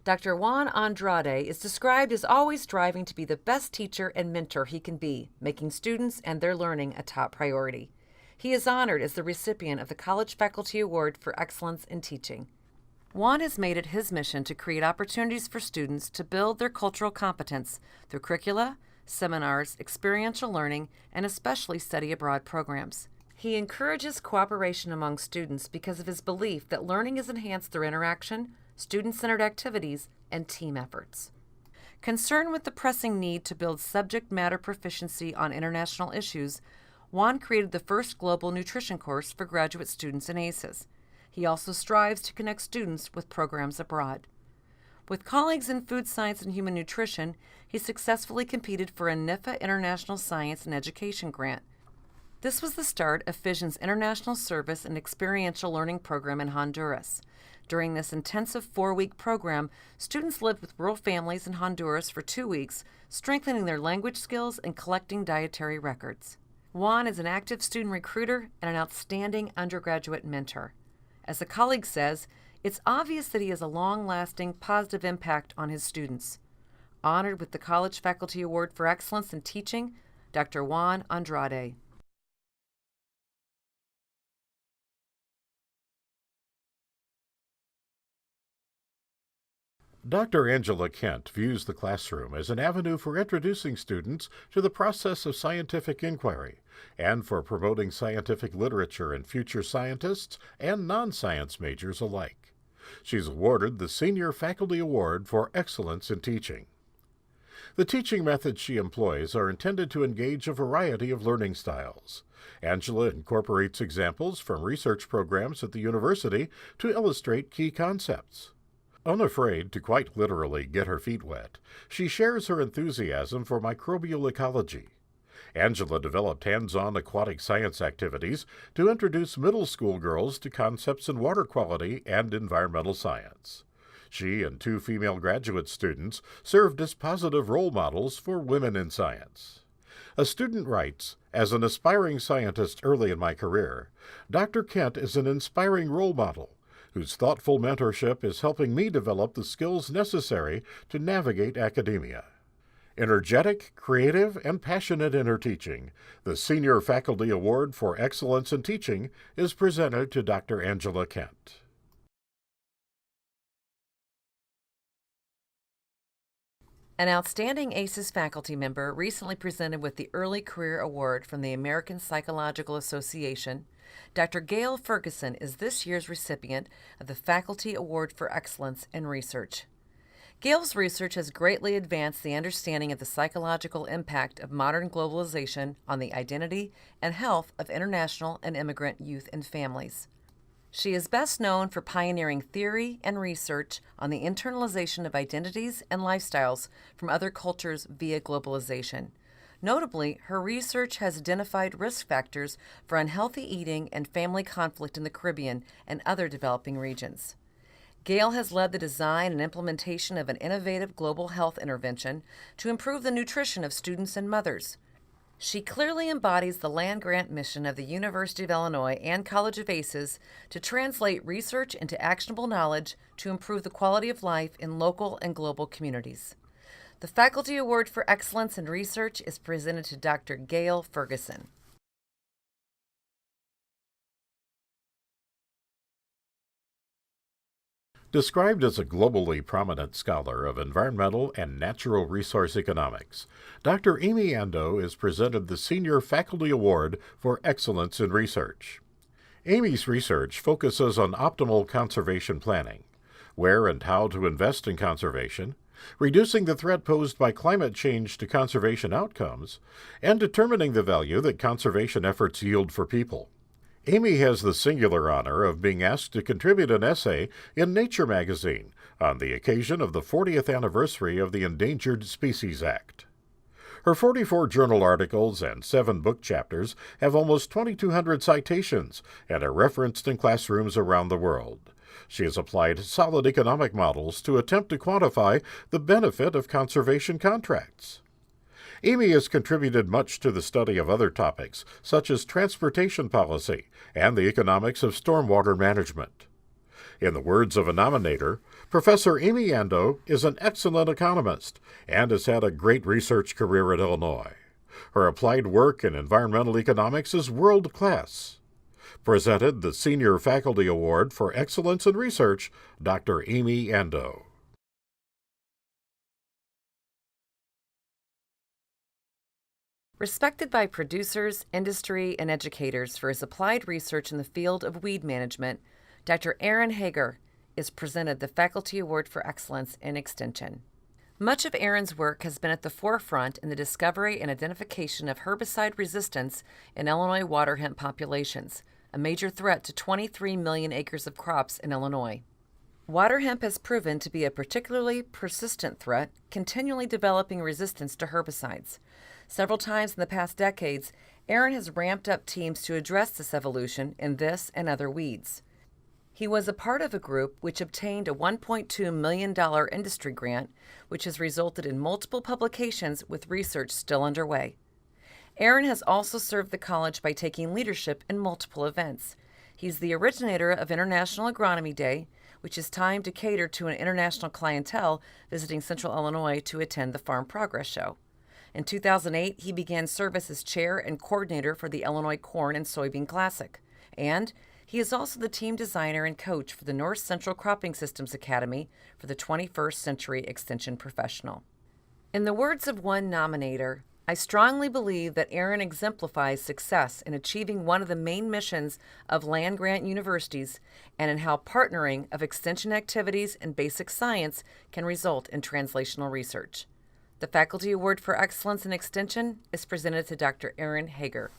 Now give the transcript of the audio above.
Dr. Juan Andrade is described as always striving to be the best teacher and mentor he can be, making students and their learning a top priority. He is honored as the recipient of the College Faculty Award for Excellence in Teaching. Juan has made it his mission to create opportunities for students to build their cultural competence through curricula, seminars, experiential learning, and especially study abroad programs. He encourages cooperation among students because of his belief that learning is enhanced through interaction, student-centered activities, and team efforts. Concerned with the pressing need to build subject matter proficiency on international issues, Juan created the first global nutrition course for graduate students in ACES. He also strives to connect students with programs abroad. With colleagues in food science and human nutrition, he successfully competed for a NIFA International Science and Education grant. This was the start of Fission's International Service and Experiential Learning Program in Honduras. During this intensive 4-week program, students lived with rural families in Honduras for 2 weeks, strengthening their language skills and collecting dietary records. Juan is an active student recruiter and an outstanding undergraduate mentor. As a colleague says, it's obvious that he has a long-lasting, positive impact on his students. Honored with the College Faculty Award for Excellence in Teaching, Dr. Juan Andrade. Dr. Angela Kent views the classroom as an avenue for introducing students to the process of scientific inquiry and for promoting scientific literature in future scientists and non-science majors alike. She's awarded the Senior Faculty Award for Excellence in Teaching. The teaching methods she employs are intended to engage a variety of learning styles. Angela incorporates examples from research programs at the university to illustrate key concepts. Unafraid to quite literally get her feet wet, she shares her enthusiasm for microbial ecology. Angela developed hands-on aquatic science activities to introduce middle school girls to concepts in water quality and environmental science. She and 2 female graduate students served as positive role models for women in science. A student writes, "As an aspiring scientist early in my career, Dr. Kent is an inspiring role model whose thoughtful mentorship is helping me develop the skills necessary to navigate academia." Energetic, creative, and passionate in her teaching, the Senior Faculty Award for Excellence in Teaching is presented to Dr. Angela Kent. An outstanding ACES faculty member recently presented with the Early Career Award from the American Psychological Association. Dr. Gayle Ferguson is this year's recipient of the Faculty Award for Excellence in Research. Gayle's research has greatly advanced the understanding of the psychological impact of modern globalization on the identity and health of international and immigrant youth and families. She is best known for pioneering theory and research on the internalization of identities and lifestyles from other cultures via globalization. Notably, her research has identified risk factors for unhealthy eating and family conflict in the Caribbean and other developing regions. Gail has led the design and implementation of an innovative global health intervention to improve the nutrition of students and mothers. She clearly embodies the land-grant mission of the University of Illinois and College of ACES to translate research into actionable knowledge to improve the quality of life in local and global communities. The Faculty Award for Excellence in Research is presented to Dr. Gayle Ferguson. Described as a globally prominent scholar of environmental and natural resource economics, Dr. Amy Ando is presented the Senior Faculty Award for Excellence in Research. Amy's research focuses on optimal conservation planning, where and how to invest in conservation, reducing the threat posed by climate change to conservation outcomes, and determining the value that conservation efforts yield for people. Amy has the singular honor of being asked to contribute an essay in Nature magazine on the occasion of the 40th anniversary of the Endangered Species Act. Her 44 journal articles and 7 book chapters have almost 2,200 citations and are referenced in classrooms around the world. She has applied solid economic models to attempt to quantify the benefit of conservation contracts. Amy has contributed much to the study of other topics, such as transportation policy and the economics of stormwater management. In the words of a nominator, Professor Amy Ando is an excellent economist and has had a great research career at Illinois. Her applied work in environmental economics is world-class. Presented the Senior Faculty Award for Excellence in Research, Dr. Amy Ando. Respected by producers, industry, and educators for his applied research in the field of weed management, Dr. Aaron Hager is presented the Faculty Award for Excellence in Extension. Much of Aaron's work has been at the forefront in the discovery and identification of herbicide resistance in Illinois water hemp populations, a major threat to 23 million acres of crops in Illinois. Water hemp has proven to be a particularly persistent threat, continually developing resistance to herbicides. Several times in the past decades, Aaron has ramped up teams to address this evolution in this and other weeds. He was a part of a group which obtained a $1.2 million industry grant, which has resulted in multiple publications with research still underway. Aaron has also served the college by taking leadership in multiple events. He's the originator of International Agronomy Day, which is timed to cater to an international clientele visiting Central Illinois to attend the Farm Progress Show. In 2008, he began service as chair and coordinator for the Illinois Corn and Soybean Classic. And he is also the team designer and coach for the North Central Cropping Systems Academy for the 21st Century Extension Professional. In the words of one nominator, I strongly believe that Aaron exemplifies success in achieving one of the main missions of land-grant universities and in how partnering of extension activities and basic science can result in translational research. The Faculty Award for Excellence in Extension is presented to Dr. Aaron Hager.